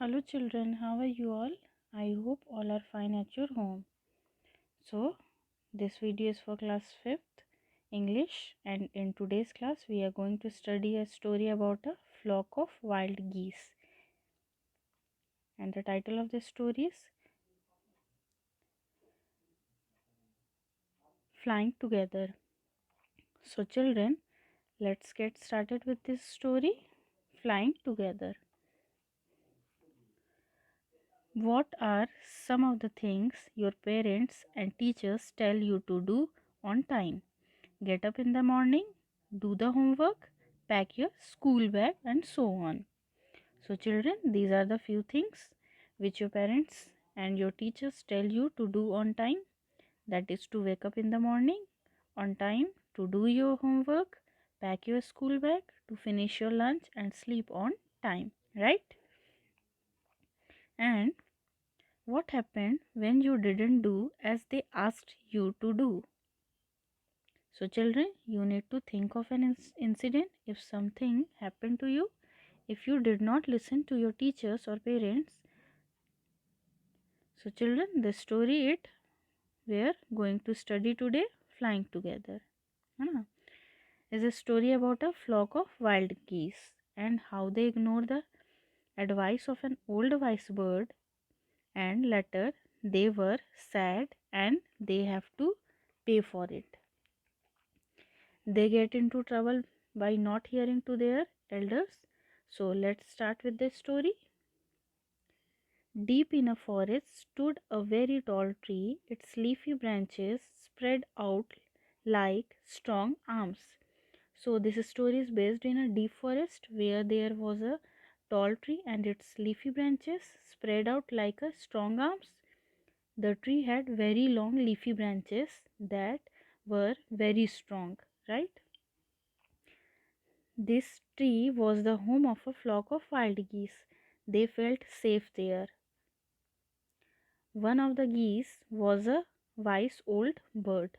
Hello children, how are you all? I hope all are fine at your home. So, this video is for class 5th English, and in today's class we are going to study a story about a flock of wild geese. And the title of the story is Flying Together. So children, let's get started with this story, Flying Together. What are some of the things your parents and teachers tell you to do on time? Get up in the morning, do the homework, pack your school bag, and so on. So, children, these are the few things which your parents and your teachers tell you to do on time. That is to wake up in the morning on time, to do your homework, pack your school bag, to finish your lunch, and sleep on time, right? And what happened when you didn't do as they asked you to do? So, children, you need to think of an incident if something happened to you. If you did not listen to your teachers or parents. So, children, the story it we are going to study today, Flying Together, is a story about a flock of wild geese and how they ignore the advice of an old wise bird, and later they were sad and they have to pay for it. They get into trouble by not hearing to their elders. So let's start with the story. Deep in a forest stood a very tall tree, its leafy branches spread out like strong arms. So this story is based in a deep forest where there was a tall tree and its leafy branches spread out like a strong arms. The tree had very long leafy branches that were very strong, right? This tree was the home of a flock of wild geese. They felt safe there. One of the geese was a wise old bird.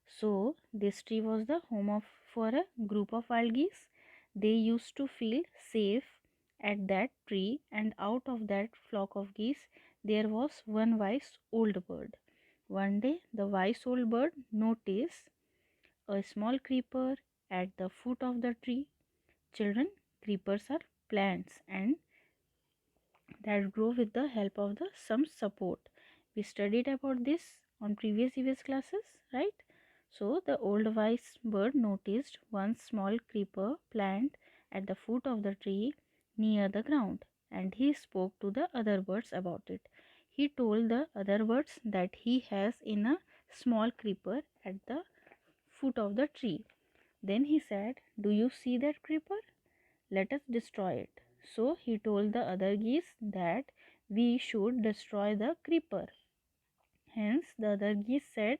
So, this tree was the home of for a group of wild geese. They used to feel safe at that tree, and out of that flock of geese, there was one wise old bird. One day, the wise old bird noticed a small creeper at the foot of the tree. Children, creepers are plants and that grow with the help of the some support. We studied about this on previous EVS classes, right? So the old wise bird noticed one small creeper plant at the foot of the tree near the ground, and he spoke to the other birds about it. He told the other birds that he has in a small creeper at the foot of the tree. Then he said, "Do you see that creeper? Let us destroy it." So he told the other geese that we should destroy the creeper. Hence the other geese said,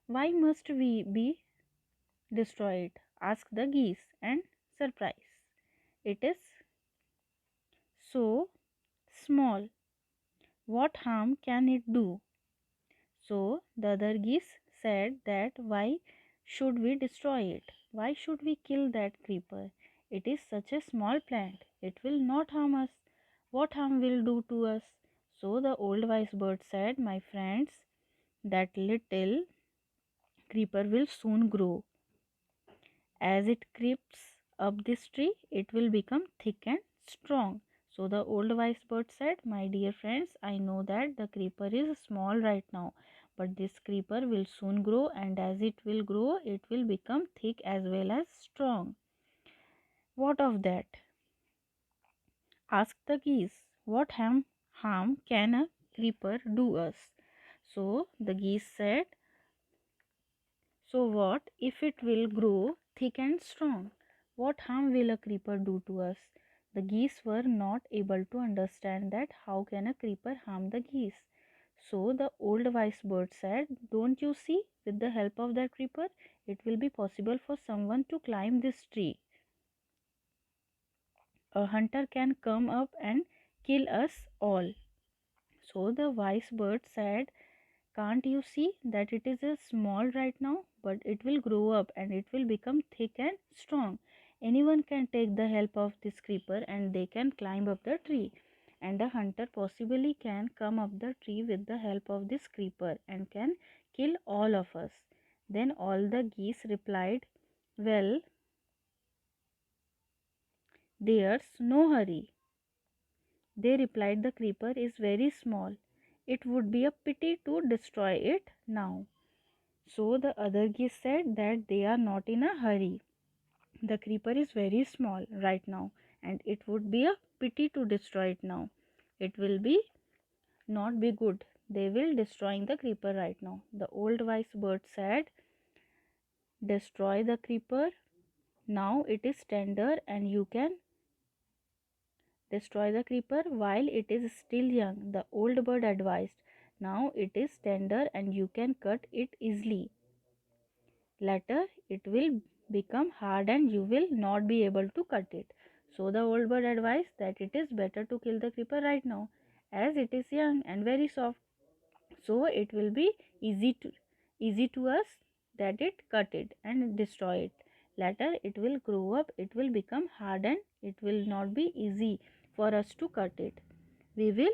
"Why must we be destroyed?" Asked the geese, and surprise. It is so small. What harm can it do? So the other geese said that why should we destroy it? Why should we kill that creeper? It is such a small plant. It will not harm us. What harm will do to us? So the old wise bird said, "My friends, that little creeper will soon grow. As it creeps up this tree, it will become thick and strong." So the old wise bird said, "My dear friends, I know that the creeper is small right now, but this creeper will soon grow, and as it will grow, it will become thick as well as strong." What of that? Asked the geese. What harm can a creeper do us? So the geese said, "So what if it will grow thick and strong? What harm will a creeper do to us?" The geese were not able to understand that how can a creeper harm the geese. So the old wise bird said, "Don't you see, with the help of that creeper, it will be possible for someone to climb this tree. A hunter can come up and kill us all." So the wise bird said, "Can't you see that it is a small right now, but it will grow up and it will become thick and strong. Anyone can take the help of this creeper and they can climb up the tree. and a hunter possibly can come up the tree with the help of this creeper and can kill all of us. Then all the geese replied, well, there's no hurry. They replied, the creeper is very small. It would be a pity to destroy it now. So the other geese said that they are not in a hurry. The creeper is very small right now and it would be a pity to destroy it now. It will be not be good. They will destroying the creeper right now. The old wise bird said, destroy the creeper. Now it is tender and you can destroy the creeper while it is still young. The old bird advised, now it is tender and you can cut it easily. Later it will become hard and you will not be able to cut it. So the old bird advised that it is better to kill the creeper right now as it is young and very soft. So it will be easy to us that it cut it and destroy it. Later it will grow up, it will become hard and it will not be easy for us to cut it. We will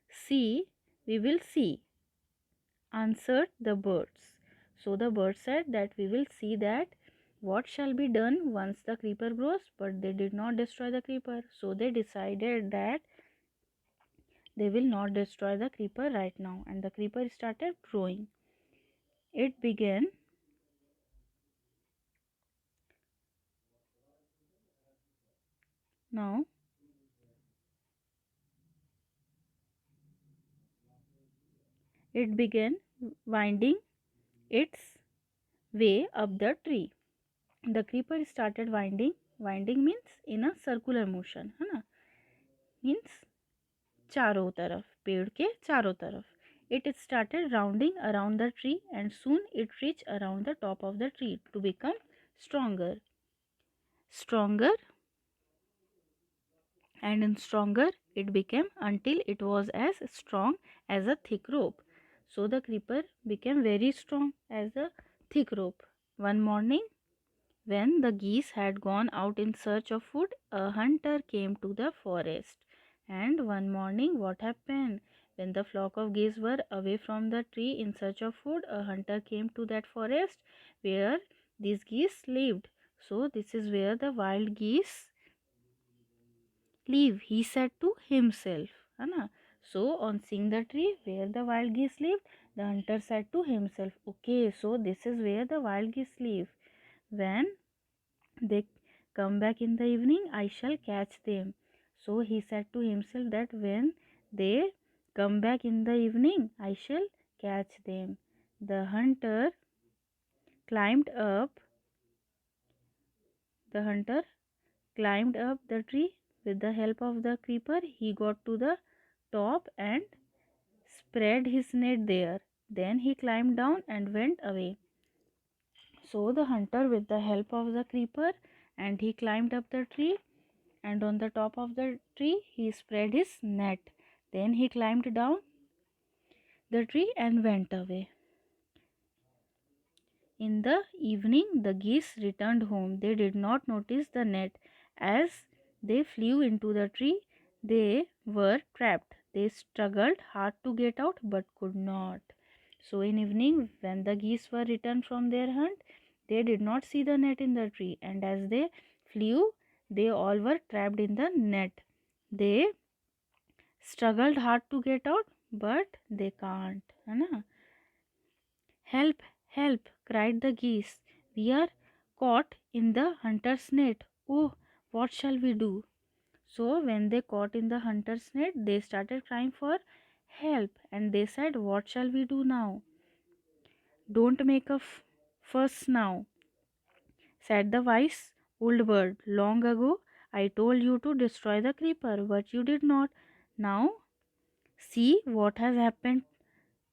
see, we will see, answered the birds. So the bird said that we will see that what shall be done once the creeper grows, but they did not destroy the creeper. So they decided that they will not destroy the creeper right now, and the creeper started growing. It began now it began winding its way up the tree. The creeper started winding means in a circular motion, है ना, means चारों तरफ, पेड़ के चारों तरफ. It started rounding around the tree and soon it reached around the top of the tree to become stronger, stronger and stronger it became until it was as strong as a thick rope. So the creeper became very strong as a thick rope. One morning, when the geese had gone out in search of food, a hunter came to the forest. And one morning, what happened? When the flock of geese were away from the tree in search of food, a hunter came to that forest where these geese lived. So, this is where the wild geese live, he said to himself. है ना? So, on seeing the tree where the wild geese lived, the hunter said to himself, okay, so this is where the wild geese live. When they come back in the evening, I shall catch them. So he said to himself that when they come back in the evening, I shall catch them. The hunter climbed up, the hunter climbed up the tree with the help of the creeper. He got to the top and spread his net there. Then he climbed down and went away. So the hunter, with the help of the creeper, and he climbed up the tree, and on the top of the tree he spread his net. Then he climbed down the tree and went away. In the evening, the geese returned home. They did not notice the net. As they flew into the tree, they were trapped. They struggled hard to get out but could not. So, in evening, when the geese were returned from their hunt, they did not see the net in the tree, and as they flew, they all were trapped in the net. They struggled hard to get out, but they can't. है ना? Help, help, cried the geese. We are caught in the hunter's net. Oh, what shall we do? So, when they caught in the hunter's net, they started crying for help and they said, what shall we do now? Don't make a fuss now, said the wise old bird. Long ago, I told you to destroy the creeper, but you did not. Now, see what has happened.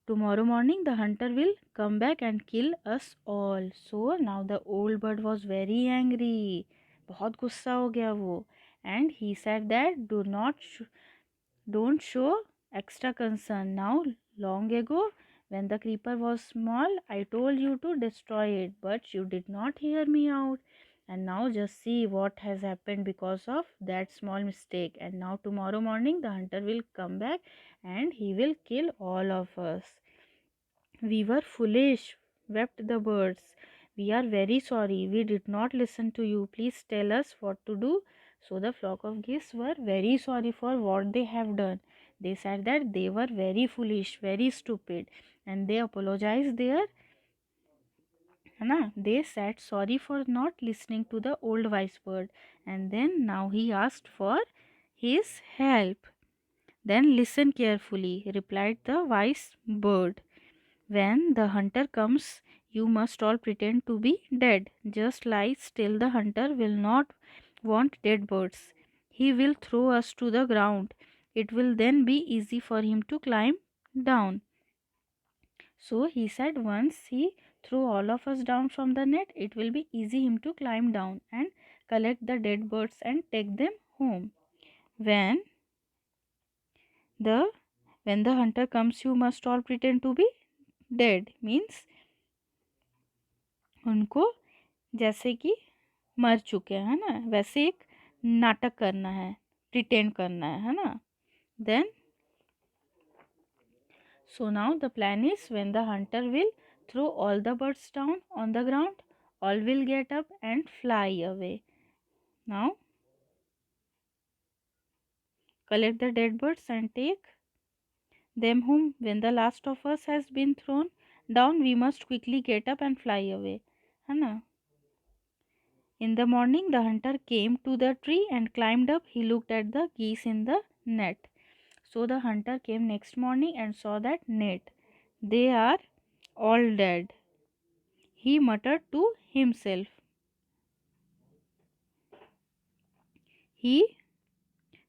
Tomorrow morning the hunter will come back and kill us all. So now the old bird was very angry. बहुत गुस्सा हो गया वो. And he said that don't show extra concern. Now long ago when the creeper was small, I told you to destroy it, but you did not hear me out. and now just see what has happened because of that small mistake. And now tomorrow morning the hunter will come back and he will kill all of us. We were foolish, wept the birds. We are very sorry. We did not listen to you. Please tell us what to do. So the flock of geese were very sorry for what they have done. They said that they were very foolish, very stupid, and they apologized their they said sorry for not listening to the old wise bird, and then now he asked for his help. Then listen carefully, replied the wise bird. When the hunter comes, you must all pretend to be dead. Just lie still. The hunter will not want dead birds. He will throw us to the ground. It will then be easy for him to climb down. So he said, once he threw all of us down from the net, it will be easy him to climb down and collect the dead birds and take them home. When the when the hunter comes, you must all pretend to be dead. Means उनको जैसे कि मर चुके हैं ना, वैसे एक नाटक करना है, प्रिटेंड करना है ना. Then so now the plan is, when the hunter will throw all the birds down on the ground, all will get up and fly away. Now collect the dead birds and take them home. When the last of us has been thrown down, we must quickly get up and fly away, है ना. In the morning the hunter came to the tree and climbed up. He looked at the geese in the net. So the hunter came next morning and saw that net. They are all dead. He muttered to himself. He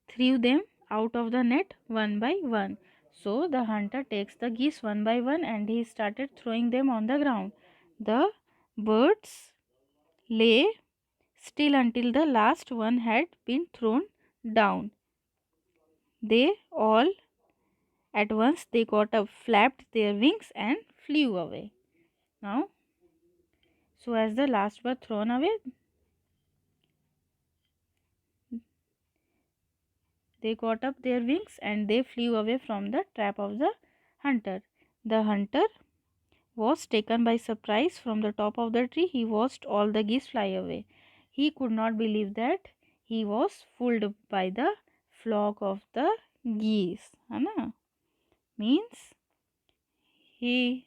threw them out of the net one by one. So the hunter takes the geese one by one and he started throwing them on the ground. The birds lay still until the last one had been thrown down. They all at once they got up, flapped their wings and flew away. Now, so as the last were thrown away, they got up their wings and they flew away from the trap of the hunter. The hunter was taken by surprise. From the top of the tree. He watched all the geese fly away. He could not believe that he was fooled by the flock of the geese. है ना? Means he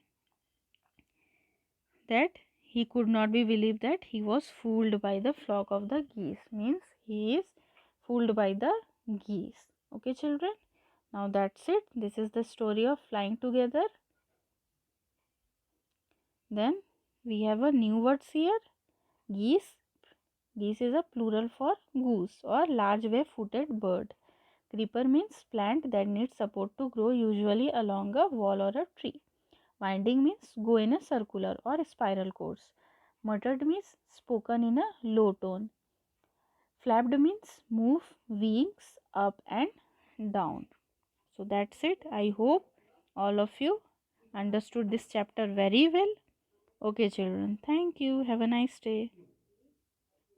that he could not be believed that he was fooled by the flock of the geese. Means he is fooled by the geese. Okay, children. Now that's it. This is the story of flying together. Then we have a new words here. Geese. Geese is a plural for goose or large wave-footed bird. Creeper means plant that needs support to grow, usually along a wall or a tree. Winding means go in a circular or spiral course. Muttered means spoken in a low tone. Flapped means move wings up and down. So that's it. I hope all of you understood this chapter very well. Okay, children. Thank you. Have a nice day.